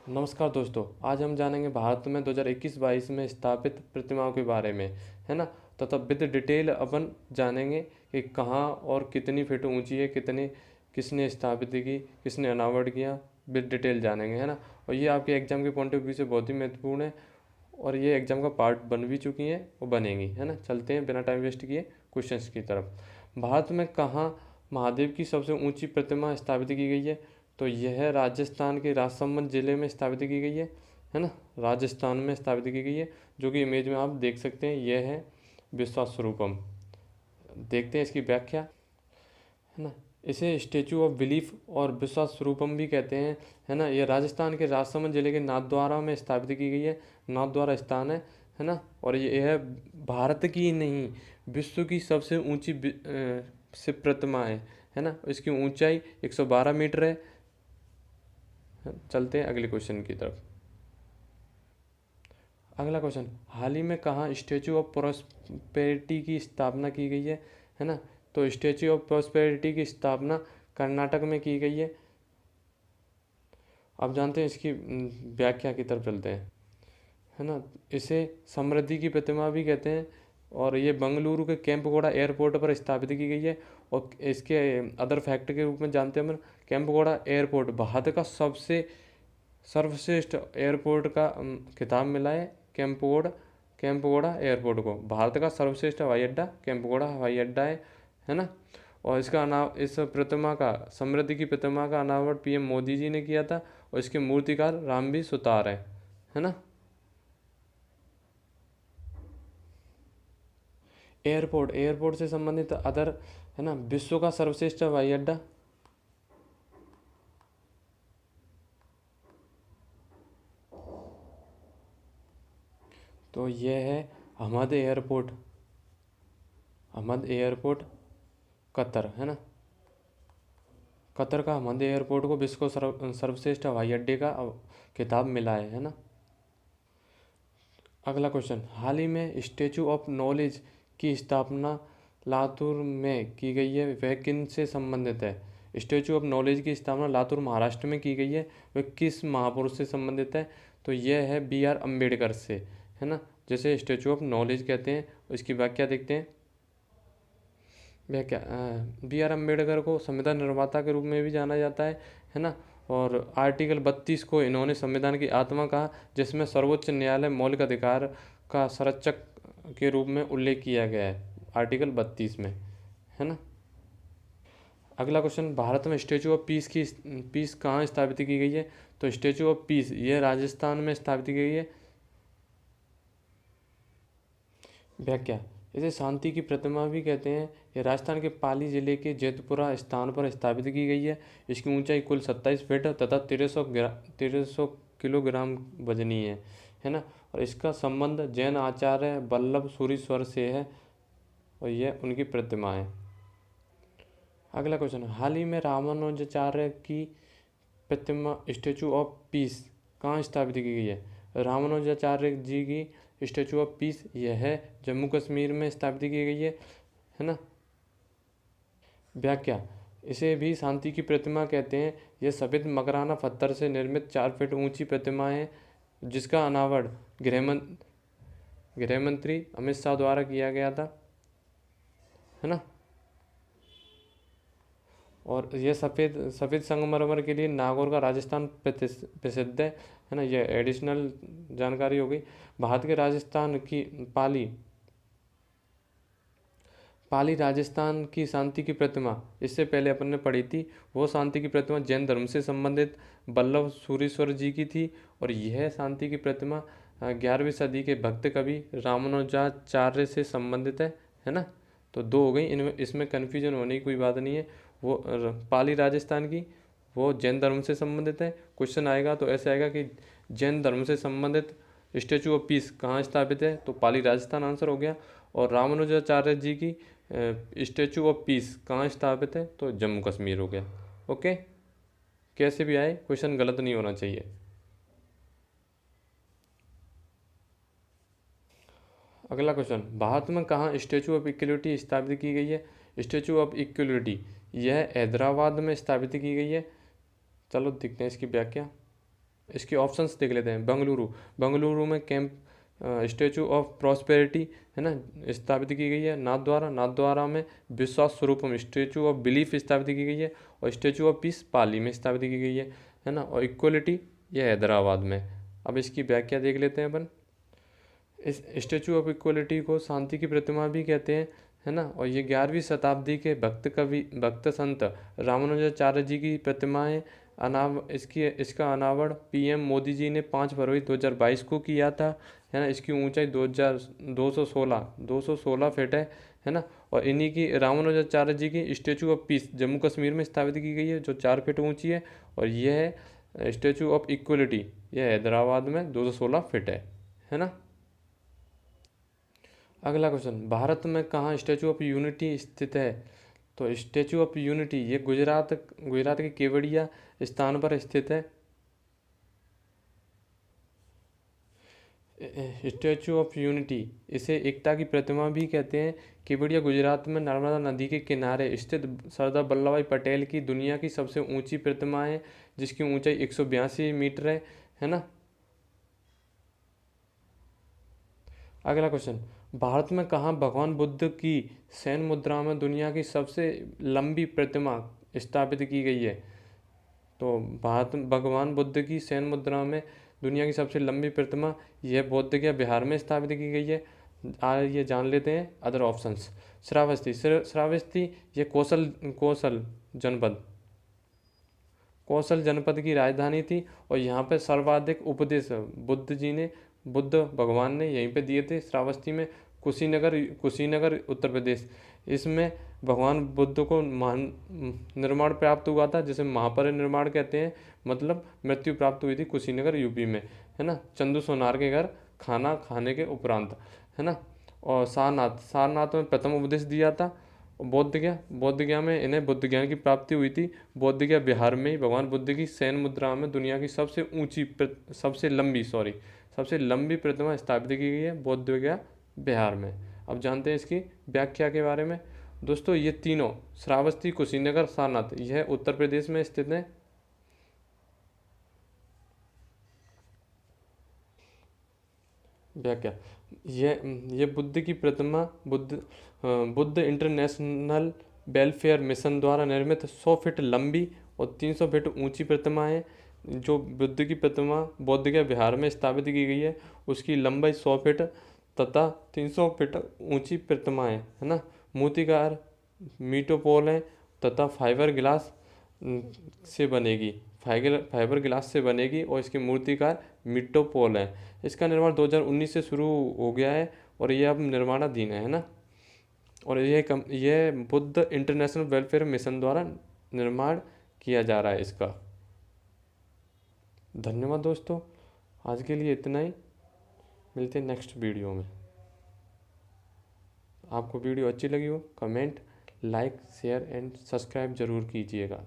नमस्कार दोस्तों, आज हम जानेंगे भारत में 2021-22 में स्थापित प्रतिमाओं के बारे में, है ना। तथा विद डिटेल अपन जानेंगे कि कहाँ और कितनी फीट ऊंची है, किसने स्थापित की, किसने अनावरण किया, विद डिटेल जानेंगे, है ना। और ये आपके एग्जाम के पॉइंट ऑफ व्यू से बहुत ही महत्वपूर्ण है और ये एग्जाम का पार्ट बन भी चुकी हैं और बनेंगी, है ना। चलते हैं बिना टाइम वेस्ट किए क्वेश्चंस की तरफ। भारत में कहाँ महादेव की सबसे ऊंची प्रतिमा स्थापित की गई है? तो यह राजस्थान के राजसमंद जिले में स्थापित की गई है ना। राजस्थान में स्थापित की गई है, जो कि इमेज में आप देख सकते हैं। यह है विश्वासरूपम। देखते हैं इसकी व्याख्या, है ना। इसे स्टेचू ऑफ बिलीफ और विश्वासरूपम भी कहते हैं, है ना। यह राजस्थान के राजसमंद जिले के नाथद्वारा में स्थापित की गई है। नाथद्वारा स्थान है ना। और यह भारत की नहीं, विश्व की सबसे ऊंची शिव प्रतिमा है ना। इसकी ऊंचाई 112 मीटर है। चलते हैं अगले क्वेश्चन की तरफ। अगला क्वेश्चन, हाल ही में कहाँ स्टेचू ऑफ प्रॉस्पेरिटी की स्थापना की गई है ना। तो स्टेचू ऑफ प्रॉस्पेरिटी की स्थापना कर्नाटक में की गई है। अब जानते हैं इसकी व्याख्या की तरफ चलते हैं, है ना। इसे समृद्धि की प्रतिमा भी कहते हैं और ये बेंगलुरु के केम्पगौड़ा एयरपोर्ट पर स्थापित की गई है। और इसके अदर फैक्ट के रूप में जानते हैं हम, केम्पगौड़ा एयरपोर्ट भारत का सबसे सर्वश्रेष्ठ एयरपोर्ट का खिताब मिला है। केम्पगौड़ा एयरपोर्ट को भारत का सर्वश्रेष्ठ हवाई अड्डा केम्पगौड़ा हवाई अड्डा है ना। और इस प्रतिमा का, समृद्धि की प्रतिमा का अनावरण पीएम मोदी जी ने किया था और इसके मूर्तिकार रामवी सुतार है ना। एयरपोर्ट से संबंधित अदर, है ना। विश्व का सर्वश्रेष्ठ हवाई अड्डा, तो यह है अहमद एयरपोर्ट कतर, है ना। कतर का अहमद एयरपोर्ट को विश्व को सर्वश्रेष्ठ हवाई अड्डे का खिताब मिला है ना। अगला क्वेश्चन, हाल ही में स्टैचू ऑफ नॉलेज की स्थापना लातूर में की गई है, वह किन से संबंधित है? स्टैचू ऑफ नॉलेज की स्थापना लातूर महाराष्ट्र में की गई है, वह किस महापुरुष से संबंधित है? तो यह है BR अम्बेडकर से, है ना। जैसे स्टैचू ऑफ नॉलेज कहते हैं, इसकी व्याख्या देखते हैं। व्याख्या, BR अम्बेडकर को संविधान निर्माता के रूप में भी जाना जाता है ना। और आर्टिकल 32 को इन्होंने संविधान की आत्मा कहा, जिसमें सर्वोच्च न्यायालय मौलिक अधिकार का संरक्षक के रूप में उल्लेख किया गया है आर्टिकल 32 में, है ना। अगला क्वेश्चन, भारत में स्टैचू ऑफ पीस कहाँ स्थापित की गई है? तो स्टैचू ऑफ पीस यह राजस्थान में स्थापित की गई है। व्याख्या, इसे शांति की प्रतिमा भी कहते हैं। यह राजस्थान के पाली जिले के जेतपुरा स्थान पर स्थापित की गई है। इसकी ऊंचाई कुल 27 फीट तथा 1300 किलोग्राम वजनी है ना। और इसका संबंध जैन आचार्य वल्लभ सूरीश्वर से है और यह उनकी प्रतिमा है। अगला क्वेश्चन, हाल ही में रामानुजाचार्य की प्रतिमा स्टैचू ऑफ पीस कहाँ स्थापित की गई है? रामानुजाचार्य जी की स्टैचू ऑफ पीस यह है जम्मू कश्मीर में स्थापित की गई है ना। व्याख्या, इसे भी शांति की प्रतिमा कहते हैं। यह सफ़ेद मकराना पत्थर से निर्मित 4 फीट ऊंची प्रतिमा है, जिसका अनावरण गृह मंत्री अमित शाह द्वारा किया गया था, है ना। और यह सफ़ेद संगमरमर के लिए नागौर का राजस्थान प्रसिद्ध है ना। यह एडिशनल जानकारी हो गई। भारत के राजस्थान की पाली राजस्थान की शांति की प्रतिमा, इससे पहले अपन ने पढ़ी थी, वो शांति की प्रतिमा जैन धर्म से संबंधित वल्लभ सूरीश्वर जी की थी। और यह शांति की प्रतिमा 11वीं सदी के भक्त कवि रामानुजाचार्य से संबंधित है ना। तो 2 हो गई, इनमें इसमें कन्फ्यूजन होने की कोई बात नहीं है। वो पाली राजस्थान की, वो जैन धर्म से संबंधित है। क्वेश्चन आएगा तो ऐसे आएगा कि जैन धर्म से संबंधित स्टैचू ऑफ पीस कहाँ स्थापित है? तो पाली राजस्थान आंसर हो गया। और रामानुजाचार्य जी की स्टैचू ऑफ पीस कहाँ स्थापित है? तो जम्मू कश्मीर हो गया। ओके, कैसे भी आए क्वेश्चन गलत नहीं होना चाहिए। अगला क्वेश्चन, भारत में कहाँ स्टैचू ऑफ इक्वलिटी स्थापित की गई है? स्टैचू ऑफ इक्वलिटी यह हैदराबाद में स्थापित की गई है। चलो देखते हैं इसकी व्याख्या। इसके ऑप्शंस देख लेते हैं। बेंगलुरु, बेंगलुरु में कैंप स्टैचू ऑफ प्रॉस्पेरिटी है ना स्थापित की गई है। नाथद्वारा, नाथद्वारा में विश्वास स्वरूपम स्टैचू ऑफ बिलीफ स्थापित की गई है। और स्टैचू ऑफ पीस पाली में स्थापित की गई है ना। और इक्वलिटी यह हैदराबाद में। अब इसकी व्याख्या देख लेते हैं अपन। इस स्टैचू ऑफ इक्वलिटी को शांति की प्रतिमा भी कहते हैं, है ना। और ये 11वीं शताब्दी के भक्त संत रामानुजाचार्य जी की प्रतिमाएं इसका अनावरण पीएम मोदी जी ने 5 फरवरी 2022 को किया था, है ना। इसकी ऊंचाई 216 फीट है ना। और इन्हीं की रामानुजाचार्य जी की statue of peace Jammu Kashmir में स्थापित की गई है, जो 4 फीट ऊंची है। और यह है स्टैचू ऑफ इक्वलिटी, यह हैदराबाद में 216 फीट है ना। अगला क्वेश्चन, भारत में कहाँ स्टैचू ऑफ यूनिटी स्थित है? तो स्टैचू ऑफ यूनिटी ये गुजरात के केवड़िया स्थान पर स्थित है। स्टैचू ऑफ यूनिटी, इसे एकता की प्रतिमा भी कहते हैं। केवड़िया गुजरात में नर्मदा नदी के किनारे स्थित सरदार वल्लभ भाई पटेल की दुनिया की सबसे ऊंची प्रतिमा है, जिसकी ऊंचाई 182 मीटर है ना। अगला क्वेश्चन, भारत में कहाँ भगवान बुद्ध की सैन मुद्रा में दुनिया की सबसे लंबी प्रतिमा स्थापित की गई है? तो भारत भगवान बुद्ध की सैन मुद्रा में दुनिया की सबसे लंबी प्रतिमा यह बोधगया बिहार में स्थापित की गई है। ये जान लेते हैं अदर ऑप्शंस। श्रावस्ती, श्रावस्ती ये कौशल जनपद की राजधानी थी। और यहाँ पे सर्वाधिक उपदेश बुद्ध जी ने बुद्ध भगवान ने यहीं पे दिए थे, श्रावस्ती में। कुशीनगर उत्तर प्रदेश, इसमें भगवान बुद्ध को निर्माण प्राप्त हुआ था, जिसे महापरिनिर्वाण कहते हैं। मतलब मृत्यु प्राप्त हुई थी कुशीनगर यूपी में, है ना। चंदू सोनार के घर खाना खाने के उपरांत, है ना। और सारनाथ में प्रथम उपदेश दिया था। बौद्ध गया में इन्हें बुद्ध ज्ञान की प्राप्ति हुई थी। बौद्ध गया बिहार में ही भगवान बुद्ध की सैन मुद्रा में दुनिया की सबसे लंबी प्रतिमा स्थापित की गई है, बौद्ध गया बिहार में। अब जानते हैं इसकी व्याख्या के बारे में। दोस्तों ये तीनों श्रावस्ती, कुशीनगर, सारनाथ यह उत्तर प्रदेश में स्थित है। व्याख्या, ये बुद्ध की प्रतिमा बुद्ध इंटरनेशनल वेलफेयर मिशन द्वारा निर्मित 100 फीट लंबी और 300 फीट ऊंची प्रतिमा है। जो बुद्ध की प्रतिमा बौद्ध गया बिहार में स्थापित की गई है, उसकी लंबाई 100 फीट तथा 300 फीट ऊंची प्रतिमा है ना। मूर्तिकार मीटोपोल है तथा फाइबर गिलास से बनेगी और इसके मूर्तिकार मीटोपोल है। इसका निर्माण 2019 से शुरू हो गया है और यह अब निर्माणाधीन है ना। और यह बुद्ध इंटरनेशनल वेलफेयर मिशन द्वारा निर्माण किया जा रहा है इसका। धन्यवाद दोस्तों, आज के लिए इतना ही। मिलते हैं नेक्स्ट वीडियो में। आपको वीडियो अच्छी लगी हो comment, like, share and subscribe जरूर कीजिएगा।